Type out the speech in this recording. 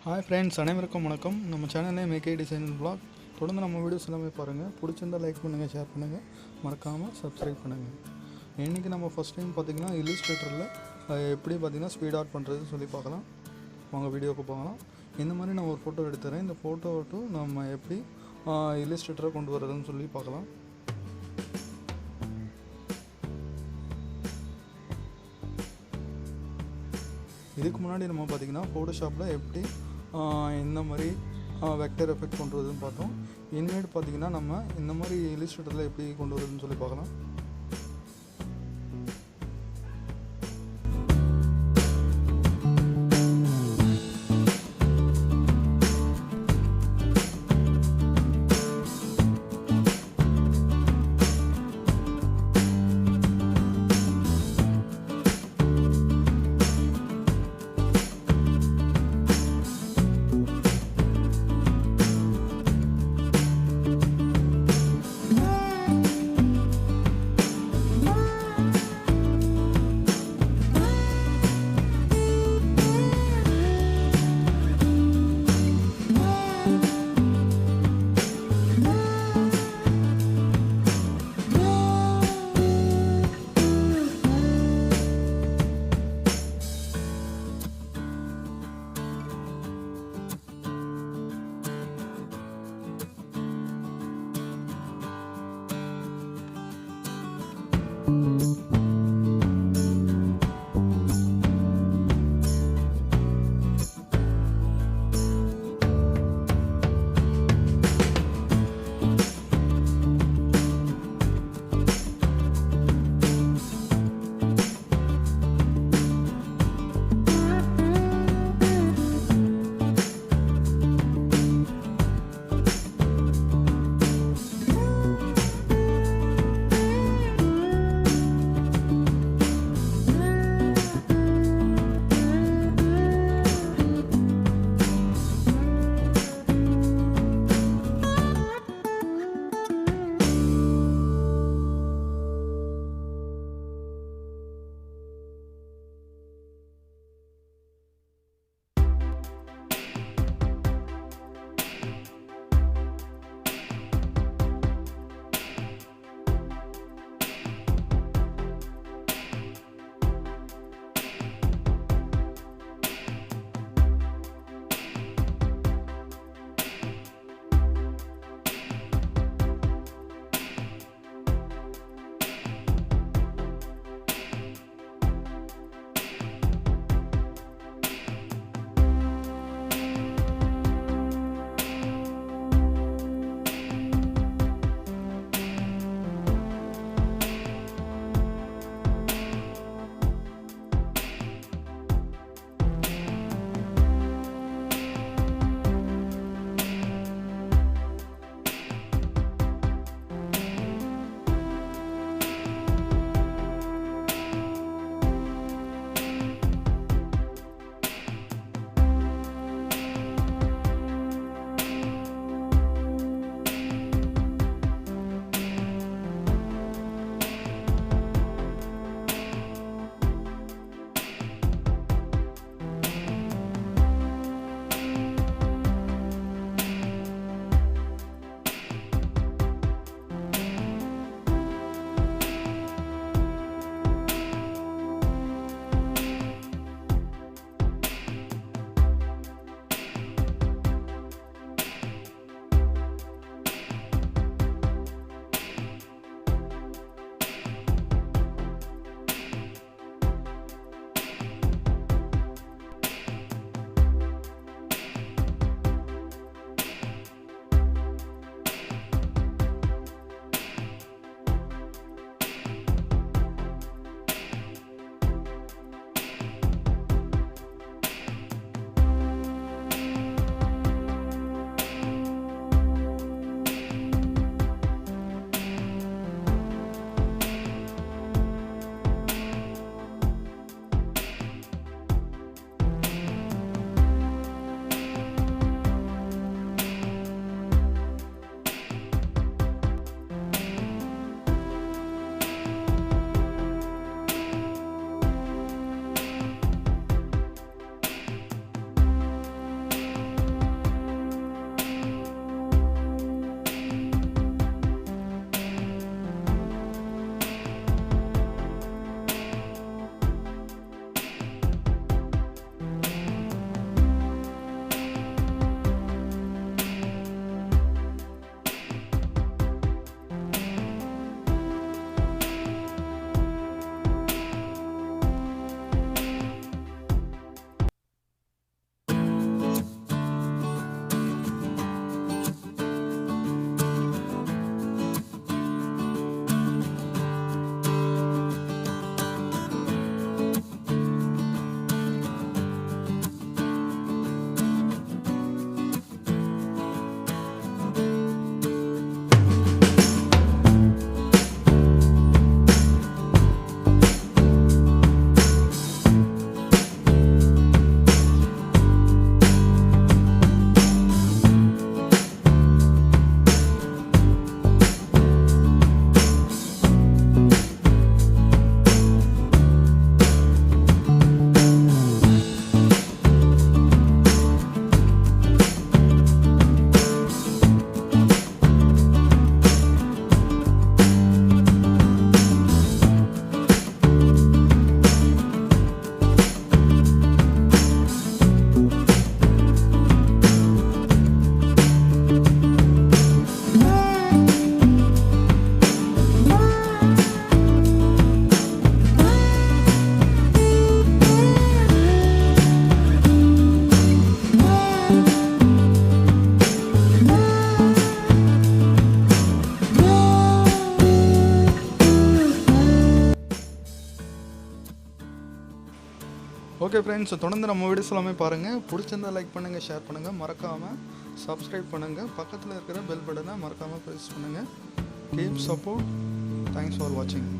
Hi friends, அனைவருக்கும் வணக்கம். நம்ம சேனலே Akdesignervlog. தொடர்ந்து நம்ம வீடியோஸ் எல்லாமே பாருங்கள். பிடிச்சிருந்தால் லைக் பண்ணுங்கள், ஷேர் பண்ணுங்கள், மறக்காமல் சப்ஸ்கிரைப் பண்ணுங்கள். இன்றைக்கி நம்ம ஃபஸ்ட் டைம் பார்த்திங்கன்னா இல்லுஸ்ட்ரேட்டரில் எப்படி பார்த்திங்கன்னா ஸ்பீட் ஆர்ட் பண்ணுறதுன்னு சொல்லி பார்க்கலாம். வாங்க வீடியோவுக்கு போகலாம். இந்த மாதிரி நான் ஒரு ஃபோட்டோ எடுத்துகிறேன். இந்த ஃபோட்டோட்டு நம்ம எப்படி இல்லுஸ்ட்ரேட்டரை கொண்டு வரதுன்னு சொல்லி பார்க்கலாம். இதுக்கு முன்னாடி நம்ம பார்த்திங்கன்னா ஃபோட்டோஷாப்பில் எப்படி இந்த மாதிரி வெக்டர் எஃபெக்ட் கொண்டு வரதுன்னு பார்த்தோம். இனிமேல் பார்த்திங்கன்னா நம்ம இந்த மாதிரி இல்லுஸ்ட்ரேட்டரில் எப்படி கொண்டு வரதுன்னு சொல்லி பார்க்கலாம். ஓகே ஃப்ரெண்ட்ஸ், தொடர்ந்து நம்ம வீடியோஸ் எல்லாமே பாருங்கள். பிடிச்சிருந்தா லைக் பண்ணுங்கள், ஷேர் பண்ணுங்கள், மறக்காமல் சப்ஸ்கிரைப் பண்ணுங்கள். பக்கத்தில் இருக்கிற பெல் பட்டனை மறக்காமல் ப்ரெஸ் பண்ணுங்கள். Keep support. தேங்க்ஸ் ஃபார் வாட்சிங்.